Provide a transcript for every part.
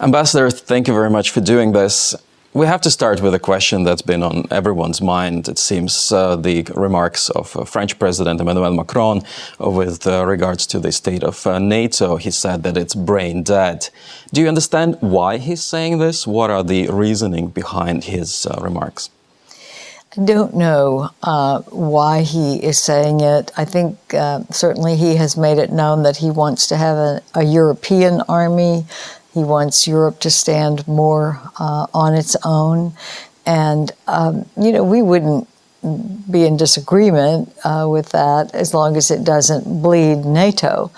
Ambassador, thank you very much for doing this. We have to start with a question that's been on everyone's mind. It seems the remarks of French President Emanuela Makrona with regards to the state of NATO. He said that it's brain dead. Do you understand why he's saying this? What are the reasoning behind his remarks? I don't know why he is saying it. I think certainly he has made it known that he wants to have a European army. He wants Europe to stand more on its own. And, we wouldn't be in disagreement with that as long as it doesn't bleed NATO.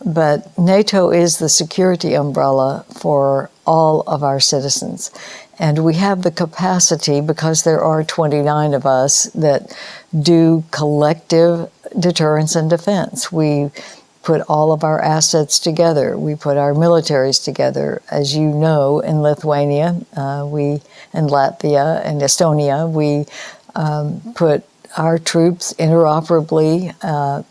But NATO is the security umbrella for all of our citizens. And we have the capacity, because there are 29 of us, that do collective deterrence and defense. We put all of our assets together. We put our militaries together. As you know, in Lithuania, and Latvia and Estonia, we put our troops interoperably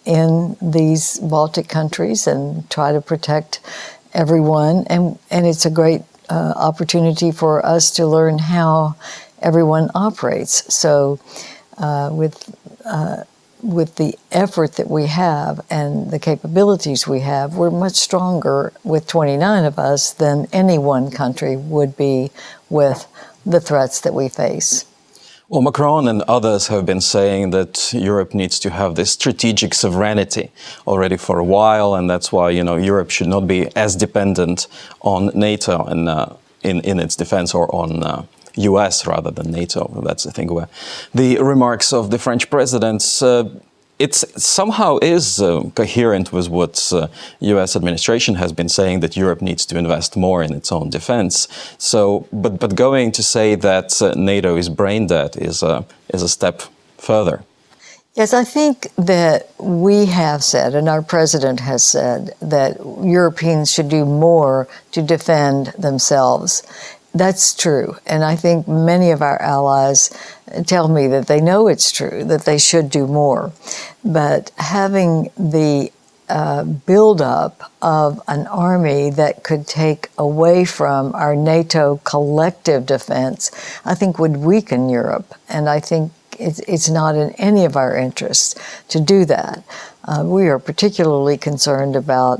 in these Baltic countries and try to protect everyone. And it's a great opportunity for us to learn how everyone operates. So with the effort that we have and the capabilities we have, we're much stronger with 29 of us than any one country would be with the threats that we face. Well, Macron and others have been saying that Europe needs to have this strategic sovereignty already for a while, and that's why, Europe should not be as dependent on NATO and in its defense, or on US rather than NATO. That's the thing where the remarks of the French president, it somehow is coherent with what US administration has been saying, that Europe needs to invest more in its own defense. So, but going to say that NATO is brain dead is a step further. Yes, I think that we have said, and our president has said, that Europeans should do more to defend themselves. That's true. And I think many of our allies tell me that they know it's true, that they should do more. But having the buildup of an army that could take away from our NATO collective defense, I think would weaken Europe. And I think it's not in any of our interests to do that. We are particularly concerned about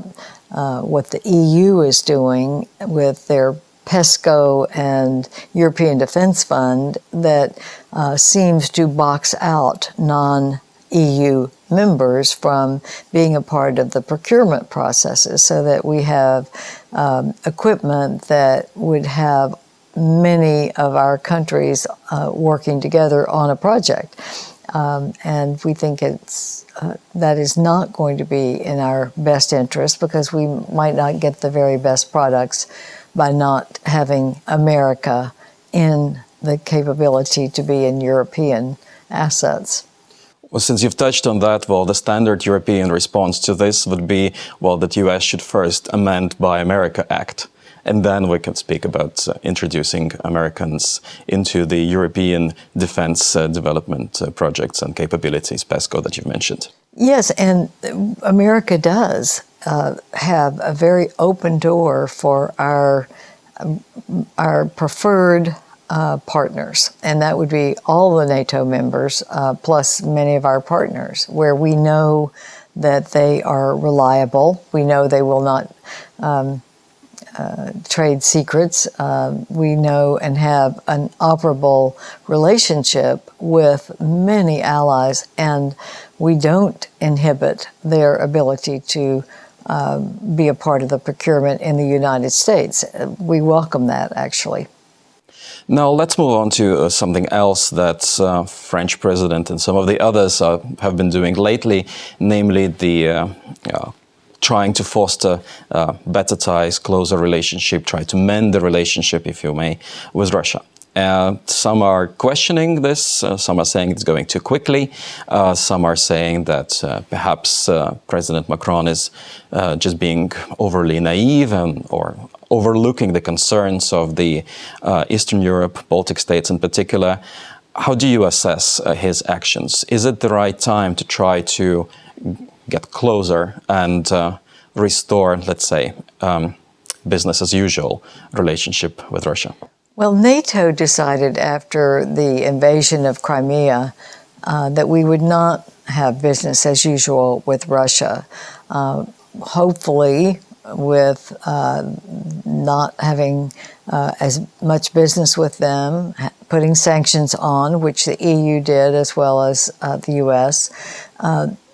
what the EU is doing with their PESCO and European Defence Fund that seems to box out non-EU members from being a part of the procurement processes, so that we have equipment that would have many of our countries working together on a project. And we think that is not going to be in our best interest, because we might not get the very best products by not having America in the capability to be in European assets. Well, since you've touched on that, the standard European response to this would be, that US should first amend Buy America Act, and then we can speak about introducing Americans into the European defense development projects and capabilities, PESCO, that you've mentioned. Yes, and America does have a very open door for our preferred partners, and that would be all the NATO members, plus many of our partners, where we know that they are reliable. We know they will not trade secrets. We know and have an operable relationship with many allies, and we don't inhibit their ability to be a part of the procurement in the United States. We welcome that, actually. Now let's move on to something else that French president and some of the others have been doing lately, namely the trying to foster better ties, closer relationship, try to mend the relationship, if you may, with Russia. Some are questioning this, some are saying it's going too quickly, some are saying that perhaps President Macron is just being overly naive or overlooking the concerns of the Eastern Europe, Baltic states in particular. How do you assess his actions? Is it the right time to try to get closer and restore, let's say, business as usual relationship with Russia? Well, NATO decided after the invasion of Crimea that we would not have business as usual with Russia. Hopefully, with not having as much business with them, putting sanctions on, which the EU did as well as the US,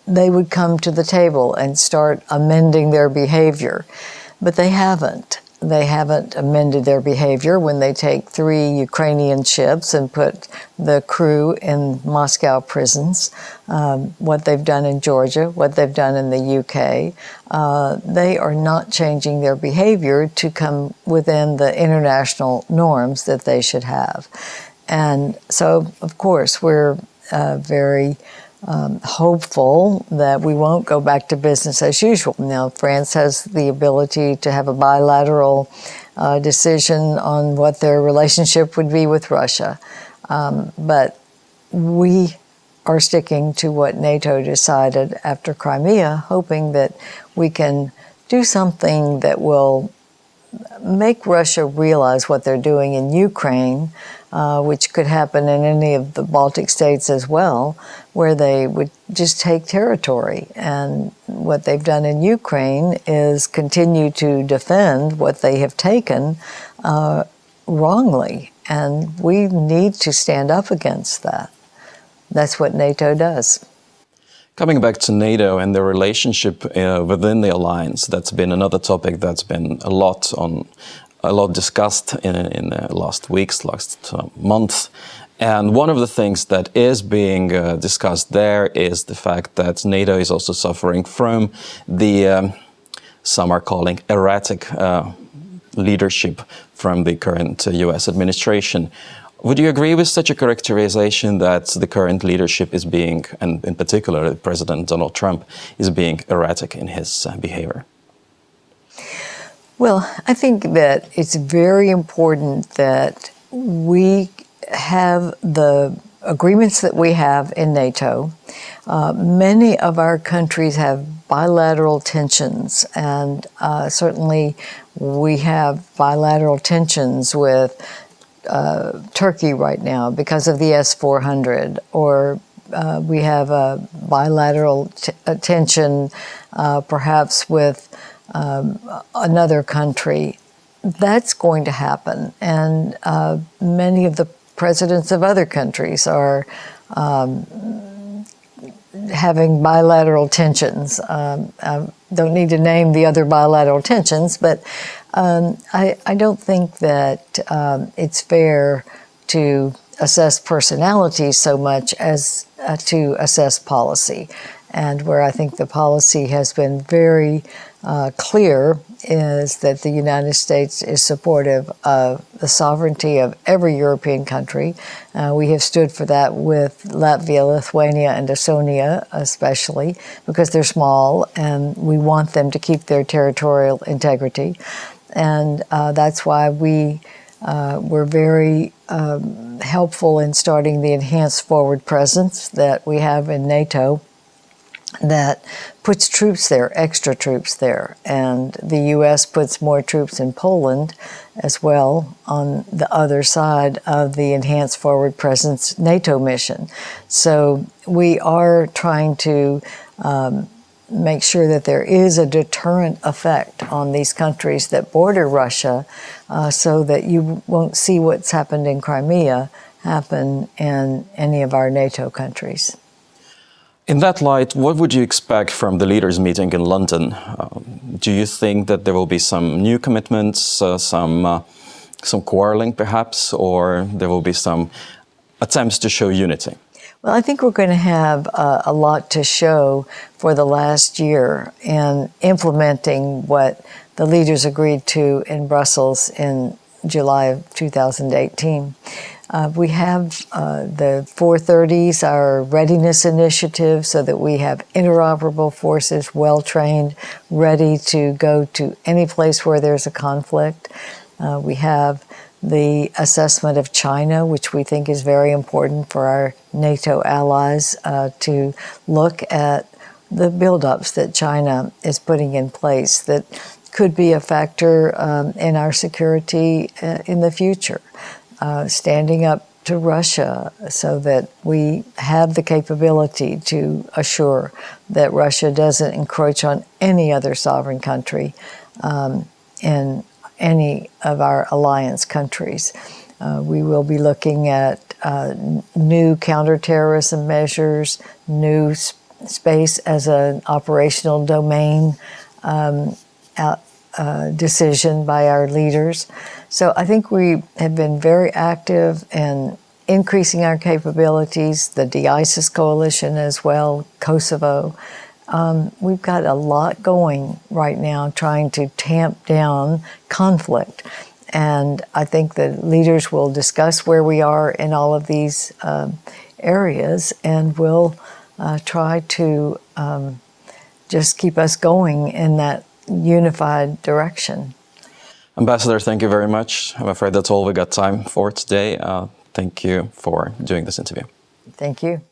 they would come to the table and start amending their behavior. But they haven't. They haven't amended their behavior when they take 3 Ukrainian ships and put the crew in Moscow prisons, what they've done in Georgia, what they've done in the UK. They are not changing their behavior to come within the international norms that they should have. And so, of course, we're very hopeful that we won't go back to business as usual. Now, France has the ability to have a bilateral decision on what their relationship would be with Russia. But we are sticking to what NATO decided after Crimea, hoping that we can do something that will make Russia realize what they're doing in Ukraine, which could happen in any of the Baltic states as well, where they would just take territory. And what they've done in Ukraine is continue to defend what they have taken wrongly. And we need to stand up against that. That's what NATO does. Coming back to NATO and the relationship within the alliance, that's been another topic that's been a lot discussed in the last weeks, last month. And one of the things that is being discussed there is the fact that NATO is also suffering from the, some are calling erratic leadership from the current US administration. Would you agree with such a characterization that the current leadership is being, and in particular President Donald Trump, is being erratic in his behavior? Well, I think that it's very important that we have the agreements that we have in NATO. Many of our countries have bilateral tensions, and certainly we have bilateral tensions with Turkey right now because of the S-400, or we have a bilateral tension perhaps with another country. That's going to happen, and many of the presidents of other countries are having bilateral tensions. I don't need to name the other bilateral tensions, but I don't think that it's fair to assess personality so much as to assess policy. And where I think the policy has been very clear is that the United States is supportive of the sovereignty of every European country. We have stood for that with Latvia, Lithuania, and Estonia especially, because they're small and we want them to keep their territorial integrity. And that's why we were very helpful in starting the enhanced forward presence that we have in NATO that puts troops there, extra troops there. And the U.S. puts more troops in Poland as well on the other side of the enhanced forward presence NATO mission. So we are trying to make sure that there is a deterrent effect on these countries that border Russia so that you won't see what's happened in Crimea happen in any of our NATO countries. In that light, what would you expect from the leaders' meeting in London? Do you think that there will be some new commitments, some quarreling perhaps, or there will be some attempts to show unity? Well, I think we're going to have a lot to show for the last year in implementing what the leaders agreed to in Brussels in July of 2018. We have the 430s, our readiness initiative, so that we have interoperable forces, well-trained, ready to go to any place where there's a conflict. We have the assessment of China, which we think is very important for our NATO allies to look at the buildups that China is putting in place that could be a factor in our security in the future. Standing up to Russia so that we have the capability to assure that Russia doesn't encroach on any other sovereign country in any of our alliance countries. We will be looking at new counterterrorism measures, new space as an operational domain decision by our leaders. So I think we have been very active in increasing our capabilities, the de-ISIS coalition as well, Kosovo. We've got a lot going right now trying to tamp down conflict. And I think the leaders will discuss where we are in all of these areas, and will try to just keep us going in that unified direction. Ambassador, thank you very much. I'm afraid that's all we got time for today. Thank you for doing this interview. Thank you.